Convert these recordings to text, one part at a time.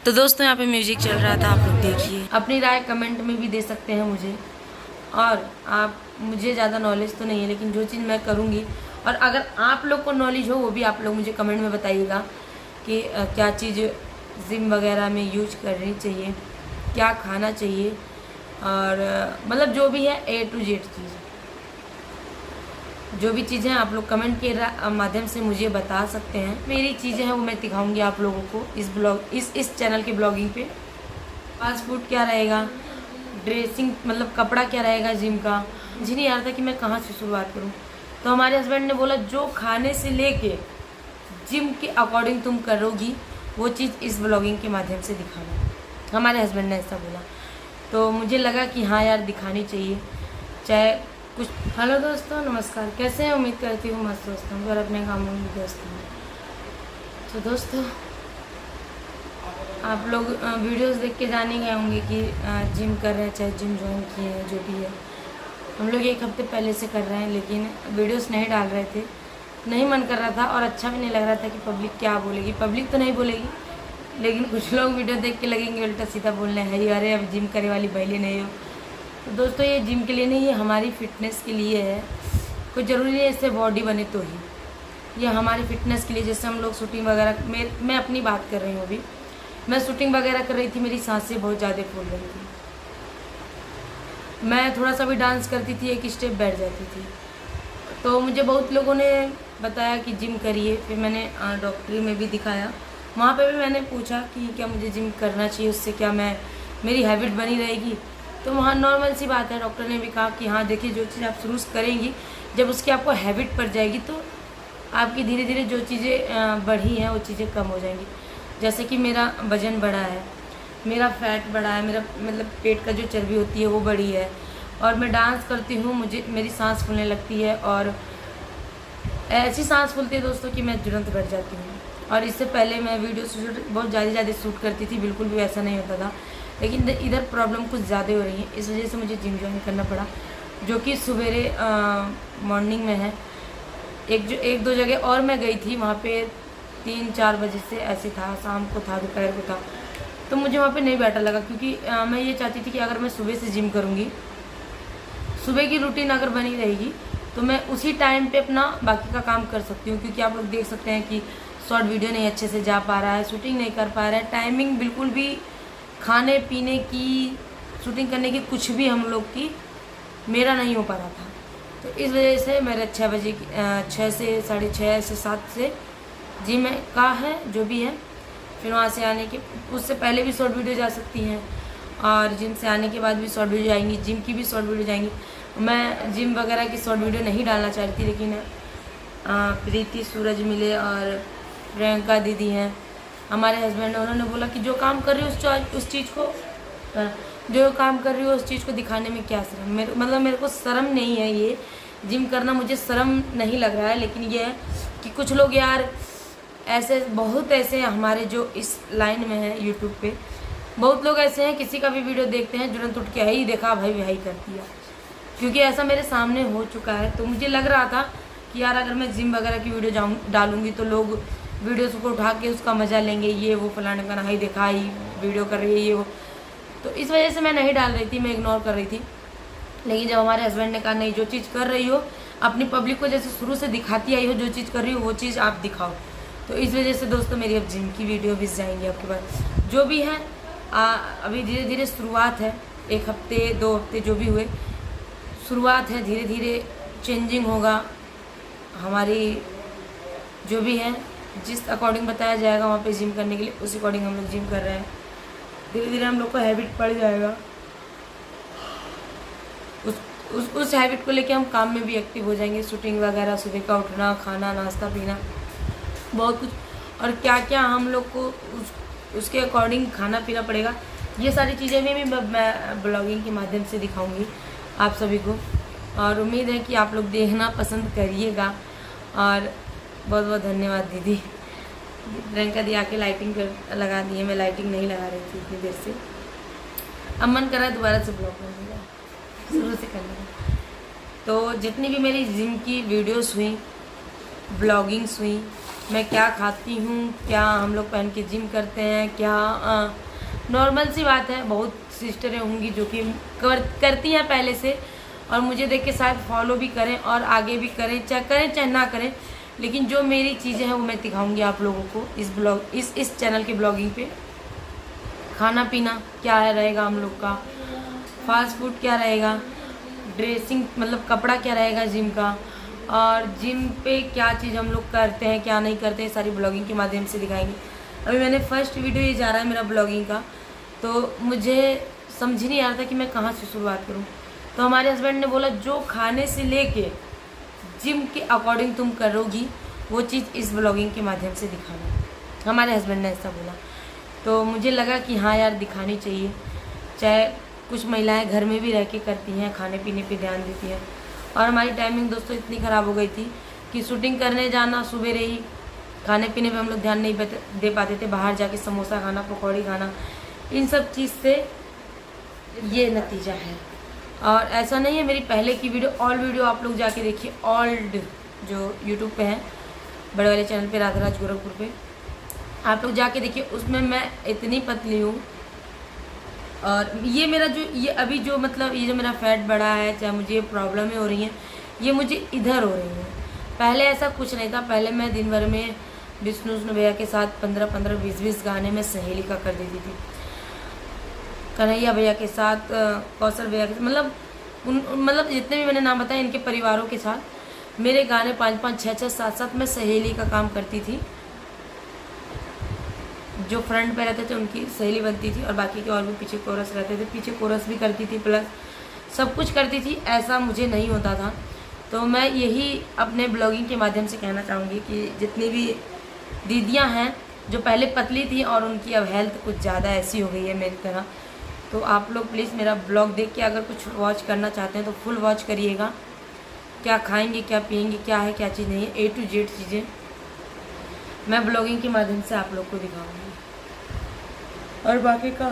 तो दोस्तों यहाँ पे म्यूजिक चल रहा था, आप लोग देखिए। अपनी राय कमेंट में भी दे सकते हैं मुझे। और आप, मुझे ज़्यादा नॉलेज तो नहीं है, लेकिन जो चीज़ मैं करूँगी, और अगर आप लोग को नॉलेज हो वो भी आप लोग मुझे कमेंट में बताइएगा कि क्या चीज़ जिम वगैरह में यूज करनी चाहिए, क्या खाना चाहिए, और मतलब जो भी है A to Z चीज़, जो भी चीज़ें आप लोग कमेंट के माध्यम से मुझे बता सकते हैं। मेरी चीज़ें हैं वो मैं दिखाऊंगी आप लोगों को इस चैनल के ब्लॉगिंग पे। फास्ट फूड क्या रहेगा, ड्रेसिंग मतलब कपड़ा क्या रहेगा जिम का, मुझे नहीं आ रहा था कि मैं कहाँ से शुरुआत करूँ। तो हमारे हस्बैंड ने बोला जो खाने से लेके जिम के अकॉर्डिंग तुम करोगी वो चीज़ इस ब्लॉगिंग के माध्यम से दिखाना। हमारे हस्बैंड ने ऐसा बोला, तो मुझे लगा कि हाँ यार दिखानी चाहिए, चाहे कुछ। हेलो दोस्तों, नमस्कार, कैसे हैं? उम्मीद करती हूँ मस्त दोस्तों और अपने कामों में व्यस्त हूँ। तो दोस्तों आप लोग वीडियोस देख के जान ही गए होंगे कि जिम कर रहे हैं, चाहे जिम ज्वाइन किए हैं, जो भी है। हम लोग 1 हफ्ते पहले से कर रहे हैं, लेकिन वीडियोस नहीं डाल रहे थे, नहीं मन कर रहा था और अच्छा भी नहीं लग रहा था कि पब्लिक क्या बोलेगी। पब्लिक तो नहीं बोलेगी, लेकिन कुछ लोग वीडियो देख के लगेंगे उल्टा सीधा बोलने है, अरे अब जिम करने वाली पहले नहीं हो। तो दोस्तों ये जिम के लिए नहीं, ये हमारी फ़िटनेस के लिए है। कोई ज़रूरी नहीं है इससे बॉडी बने तो ही, ये हमारी फ़िटनेस के लिए। जैसे हम लोग शूटिंग वगैरह, मैं अपनी बात कर रही हूँ अभी, मैं शूटिंग वगैरह कर रही थी, मेरी सांसें बहुत ज़्यादा फूल रही थी, मैं थोड़ा सा भी डांस करती थी एक स्टेप बैठ जाती थी। तो मुझे बहुत लोगों ने बताया कि जिम करिए, फिर मैंने डॉक्टरी में भी दिखाया, वहाँ पे भी मैंने पूछा कि क्या मुझे जिम करना चाहिए, उससे क्या मेरी हैबिट बनी रहेगी। तो वहाँ नॉर्मल सी बात है, डॉक्टर ने भी कहा कि हाँ देखिए, जो चीज़ आप शुरू करेंगी, जब उसकी आपको हैबिट पड़ जाएगी तो आपकी धीरे धीरे जो चीज़ें बढ़ी हैं वो चीज़ें कम हो जाएंगी। जैसे कि मेरा वज़न बढ़ा है, मेरा फैट बढ़ा है, मेरा मतलब पेट का जो चर्बी होती है वो बढ़ी है, और मैं डांस करती हूँ, मेरी सांस फूलने लगती है, और ऐसी सांस फूलती है दोस्तों कि मैं तुरंत बैठ जाती हूँ। और इससे पहले मैं वीडियो शूट बहुत ज़्यादा शूट करती थी, बिल्कुल भी ऐसा नहीं होता था, लेकिन इधर प्रॉब्लम कुछ ज़्यादा हो रही है, इस वजह से मुझे जिम ज्वाइन करना पड़ा, जो कि सवेरे मॉर्निंग में है। एक दो जगह और मैं गई थी, वहाँ पे 3-4 बजे से ऐसे था, शाम को था, दोपहर को था, तो मुझे वहाँ पे नहीं बेटर लगा, क्योंकि मैं ये चाहती थी कि अगर मैं सुबह से जिम करूँगी, सुबह की रूटीन अगर बनी रहेगी तो मैं उसी टाइम पे अपना बाकी का काम कर सकती हूँ। क्योंकि आप लोग देख सकते हैं कि शॉर्ट वीडियो नहीं अच्छे से जा पा रहा है, शूटिंग नहीं कर पा रहा है, टाइमिंग बिल्कुल भी, खाने पीने की, शूटिंग करने की, कुछ भी हम लोग की मेरा नहीं हो पा रहा था। तो इस वजह से मेरे 6 बजे 6 से 6:30 से 7 से जिम का है, जो भी है। फिर वहाँ से आने के, उससे पहले भी शॉर्ट वीडियो जा सकती हैं, और जिम से आने के बाद भी शॉर्ट वीडियो जाएंगी, जिम की भी शॉर्ट वीडियो जाएंगी। मैं जिम वगैरह की शॉर्ट वीडियो नहीं डालना चाहती थी, लेकिन प्रीति, सूरज मिले और प्रियंका दीदी हैं, हमारे हस्बैंड, उन्होंने बोला कि जो काम कर रही हो उस चीज़ को, जो काम कर रही हो उस चीज़ को दिखाने में क्या शर्म। मेरे को शर्म नहीं है, ये जिम करना मुझे शर्म नहीं लग रहा है। लेकिन ये है कि कुछ लोग यार ऐसे, बहुत ऐसे हमारे जो इस लाइन में है यूट्यूब पे, बहुत लोग ऐसे हैं, किसी का भी वीडियो देखते हैं तुरंत उठ के ही देखा भाई वही कर दिया। क्योंकि ऐसा मेरे सामने हो चुका है, तो मुझे लग रहा था कि यार अगर मैं जिम वगैरह की वीडियो डालूंगी तो लोग वीडियोस को उठा के उसका मज़ा लेंगे, ये वो फलाने का ही देखा, ही वीडियो कर रही है ये वो। तो इस वजह से मैं नहीं डाल रही थी, मैं इग्नोर कर रही थी। लेकिन जब हमारे हस्बैंड ने कहा नहीं, जो चीज़ कर रही हो अपनी पब्लिक को जैसे शुरू से दिखाती आई हो, जो चीज़ कर रही हो वो चीज़ आप दिखाओ, तो इस वजह से दोस्तों मेरी अब जिम की वीडियो भी जाएंगी आपके पास। जो भी है अभी धीरे धीरे शुरुआत है, 1 हफ्ते 2 हफ्ते जो भी हुए, शुरुआत है, धीरे धीरे चेंजिंग होगा हमारी। जो भी है जिस अकॉर्डिंग बताया जाएगा वहाँ पे जिम करने के लिए, उस अकॉर्डिंग हम लोग जिम कर रहे हैं। धीरे धीरे हम लोग को हैबिट पड़ जाएगा, उस हैबिट को लेके हम काम में भी एक्टिव हो जाएंगे। शूटिंग वगैरह, सुबह का उठना, खाना, नाश्ता, पीना, बहुत कुछ, और क्या क्या हम लोग को उसके अकॉर्डिंग खाना पीना पड़ेगा, ये सारी चीज़ें भी मैं ब्लॉगिंग के माध्यम से दिखाऊंगी आप सभी को। और उम्मीद है कि आप लोग देखना पसंद करिएगा। और बहुत बहुत धन्यवाद दीदी। प्रियंका दी आके लाइटिंग लगा दी है, मैं लाइटिंग नहीं लगा रही थी इतनी देर से, अब मन कर रहा है दोबारा से ब्लॉग करने का, शुरू से करने का। तो जितनी भी मेरी जिम की वीडियोस हुई, ब्लॉगिंग्स हुई, मैं क्या खाती हूँ, क्या हम लोग पहन के जिम करते हैं, क्या नॉर्मल सी बात है। बहुत सिस्टरें होंगी जो कि करती हैं पहले से, और मुझे देख के शायद फॉलो भी करें और आगे भी करें चाहे ना करें, लेकिन जो मेरी चीज़ें हैं वो मैं दिखाऊंगी आप लोगों को इस चैनल के ब्लॉगिंग पे। खाना पीना क्या है रहेगा हम लोग का, फास्ट फूड क्या रहेगा, ड्रेसिंग मतलब कपड़ा क्या रहेगा जिम का, और जिम पे क्या चीज़ हम लोग करते हैं क्या नहीं करते हैं, सारी ब्लॉगिंग के माध्यम से दिखाएंगे। अभी मैंने फर्स्ट वीडियो ये जा रहा है मेरा ब्लॉगिंग का, तो मुझे समझ नहीं आ रहा था कि मैं कहाँ से शुरुआत करूँ। तो हमारे हस्बैंड ने बोला जो खाने से लेके जिम के अकॉर्डिंग तुम करोगी वो चीज़ इस ब्लॉगिंग के माध्यम से दिखाना। हमारे हस्बैंड ने ऐसा बोला, तो मुझे लगा कि हाँ यार दिखानी चाहिए। चाहे कुछ महिलाएं घर में भी रह के करती हैं, खाने पीने पे ध्यान देती हैं, और हमारी टाइमिंग दोस्तों इतनी ख़राब हो गई थी कि शूटिंग करने जाना सुबह ही, खाने पीने पे हम लोग ध्यान नहीं दे पाते थे। बाहर जाके समोसा खाना, पकौड़ी खाना, इन सब चीज़ से ये नतीजा है। और ऐसा नहीं है, मेरी पहले की वीडियो ऑल वीडियो आप लोग जाके देखिए, ओल्ड जो यूट्यूब पे है बड़े वाले चैनल पे, राधाराज गोरखपुर पे, आप लोग जाके देखिए। उसमें मैं इतनी पतली हूँ, और ये मेरा जो ये अभी जो मतलब ये जो मेरा फैट बढ़ा है, चाहे मुझे प्रॉब्लमें हो रही हैं, ये मुझे इधर हो रही हैं। पहले ऐसा कुछ नहीं था। पहले मैं दिन भर में विष्णु भैया के साथ 15-15, 20-20 गाने में सहेली का कर देती थी, कन्हैया भैया के साथ, कौशल भैया के, मतलब जितने भी मैंने नाम बताए इनके परिवारों के साथ मेरे गाने 5-5, 6-6, 7-7 में सहेली का काम करती थी। जो फ्रंट पे रहते थे उनकी सहेली बनती थी, और बाकी के और भी पीछे कोरस रहते थे, पीछे कोरस भी करती थी, प्लस सब कुछ करती थी। ऐसा मुझे नहीं होता था। तो मैं यही अपने ब्लॉगिंग के माध्यम से कहना चाहूँगी कि जितनी भी दीदियाँ हैं जो पहले पतली थी और उनकी अब हेल्थ कुछ ज़्यादा ऐसी हो गई है मेरी तरह, तो आप लोग प्लीज़ मेरा ब्लॉग देख के अगर कुछ वॉच करना चाहते हैं तो फुल वॉच करिएगा। क्या खाएंगे, क्या पिएंगे, क्या है क्या चीज़ नहीं है, A to Z चीज़ें मैं ब्लॉगिंग के माध्यम से आप लोग को दिखाऊंगी। और बाकी का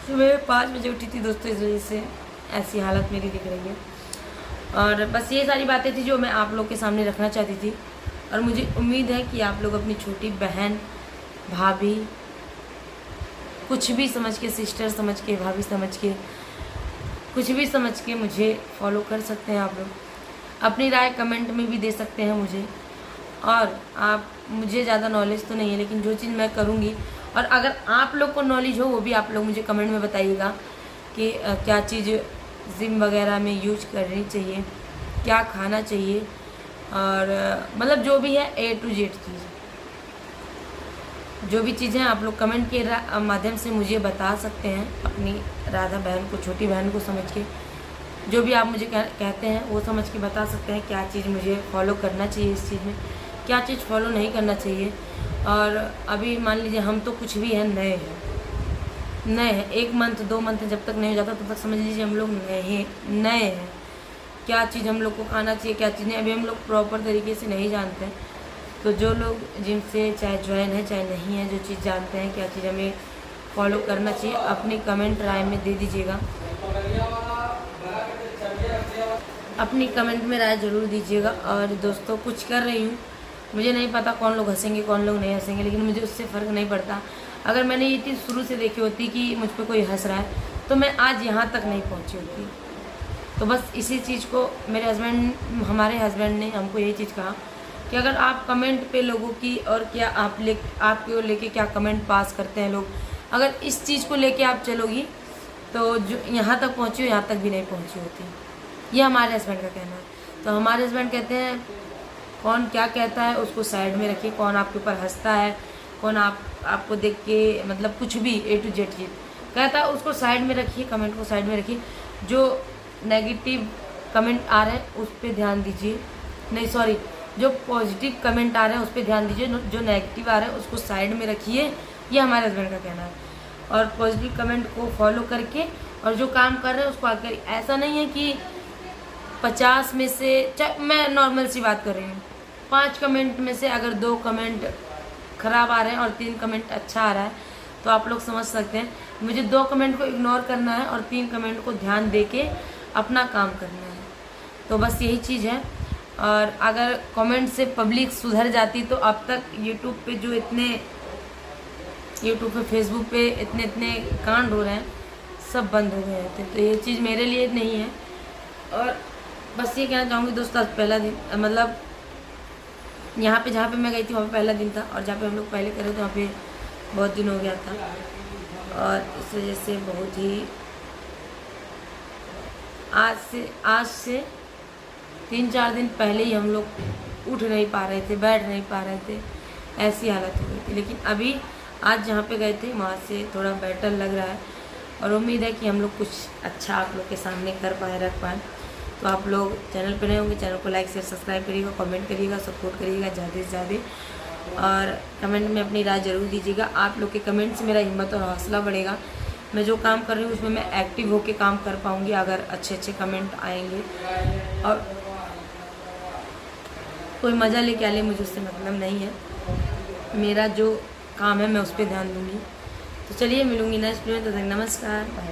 सुबह 5 बजे उठी थी दोस्तों, इस वजह से ऐसी हालत मेरी दिख रही है। और बस ये सारी बातें थी जो मैं आप लोग के सामने रखना चाहती थी, और मुझे उम्मीद है कि आप लोग अपनी छोटी बहन, भाभी, कुछ भी समझ के, सिस्टर समझ के, भाभी समझ के, कुछ भी समझ के मुझे फॉलो कर सकते हैं। आप लोग अपनी राय कमेंट में भी दे सकते हैं मुझे। और आप, मुझे ज़्यादा नॉलेज तो नहीं है, लेकिन जो चीज़ मैं करूँगी, और अगर आप लोग को नॉलेज हो वो भी आप लोग मुझे कमेंट में बताइएगा कि क्या चीज़ जिम वगैरह में यूज करनी चाहिए, क्या खाना चाहिए, और मतलब जो भी है A to Z चीज़, जो भी चीज़ें आप लोग कमेंट के माध्यम से मुझे बता सकते हैं। अपनी राधा बहन को, छोटी बहन को समझ के, जो भी आप मुझे कहते हैं वो समझ के बता सकते हैं क्या चीज़ मुझे फॉलो करना चाहिए इस चीज़ में, क्या चीज़ फॉलो नहीं करना चाहिए। और अभी मान लीजिए हम तो कुछ भी हैं, नए हैं, 1 मंथ 2 मंथ जब तक नहीं हो जाता तब तक समझ लीजिए हम लोग नए हैं। क्या चीज़ हम लोग को खाना चाहिए, क्या चीज़ नहीं, अभी हम लोग प्रॉपर तरीके से नहीं जानते हैं। तो जो लोग जिम से चाहे ज्वाइन है चाहे नहीं है, जो चीज़ जानते हैं क्या चीज़ हमें फॉलो करना चाहिए, अपनी कमेंट राय में दे दीजिएगा। अपनी कमेंट में राय ज़रूर दीजिएगा। और दोस्तों कुछ कर रही हूँ, मुझे नहीं पता कौन लोग हंसेंगे कौन लोग नहीं हंसेंगे, लेकिन मुझे उससे फ़र्क नहीं पड़ता। अगर मैंने ये चीज़ शुरू से देखी होती कि मुझ पर कोई हंस रहा है तो मैं आज यहाँ तक नहीं पहुँची होती। तो बस इसी चीज़ को हमारे हस्बैंड ने हमको यही चीज़ कहा कि अगर आप कमेंट पे लोगों की, और क्या आपको लेके क्या कमेंट पास करते हैं लोग, अगर इस चीज़ को लेके आप चलोगी तो जो यहाँ तक पहुँची हो यहाँ तक भी नहीं पहुँची होती। ये हमारे हस्बैंड का कहना है। तो हमारे हस्बैंड कहते हैं कौन क्या कहता है उसको साइड में रखिए, कौन आपके ऊपर हंसता है, कौन आपको देख के मतलब कुछ भी A to Z चीज़ कहता है उसको साइड में रखिए, कमेंट को साइड में रखिए। जो नेगेटिव कमेंट आ रहे हैं उस पर ध्यान दीजिए, नहीं सॉरी, जो पॉजिटिव कमेंट आ रहे हैं उस पर ध्यान दीजिए, जो नेगेटिव आ रहे हैं उसको साइड में रखिए। ये हमारे हस्बैंड का कहना है। और पॉजिटिव कमेंट को फॉलो करके और जो काम कर रहे हैं उसको आगे, ऐसा नहीं है कि 50 में से, मैं नॉर्मल सी बात कर रही हूँ, 5 कमेंट में से अगर 2 कमेंट ख़राब आ रहे हैं और 3 कमेंट अच्छा आ रहा है तो आप लोग समझ सकते हैं मुझे 2 कमेंट को इग्नोर करना है और 3 कमेंट को ध्यान दे के अपना काम करना है। तो बस यही चीज़ है। और अगर कमेंट से पब्लिक सुधर जाती तो अब तक यूट्यूब पे जो इतने फेसबुक पे इतने कांड हो रहे हैं सब बंद हो गए थे। तो ये चीज़ मेरे लिए नहीं है। और बस ये कहना चाहूँगी दोस्तों, आज पहला दिन मतलब यहाँ पे जहाँ पे मैं गई थी वहाँ पे पहला दिन था, और जहाँ पे हम लोग पहले करे थे वहाँ पे बहुत दिन हो गया था। और इस वजह से बहुत ही आज से 3-4 दिन पहले ही हम लोग उठ नहीं पा रहे थे, बैठ नहीं पा रहे थे, ऐसी हालत हो गई थी। लेकिन अभी आज जहाँ पे गए थे वहाँ से थोड़ा बेटर लग रहा है, और उम्मीद है कि हम लोग कुछ अच्छा आप लोग के सामने कर पाए, रख पाए। तो आप लोग चैनल पर नए होंगे, चैनल को लाइक शेयर सब्सक्राइब करिएगा, कमेंट करिएगा, सपोर्ट करिएगा ज़्यादा से ज़्यादा, और कमेंट में अपनी राय ज़रूर दीजिएगा। आप लोग के कमेंट से मेरा हिम्मत और हौसला बढ़ेगा। मैं जो काम कर रही हूँ उसमें मैं एक्टिव होकर काम कर पाऊँगी अगर अच्छे कमेंट आएंगे। और कोई मज़ा लेके आ ले, मुझे उससे मतलब नहीं है। मेरा जो काम है मैं उस पर ध्यान दूँगी। तो चलिए मिलूँगी नेक्स्ट वीडियो में, तब तक नमस्कार, बाय।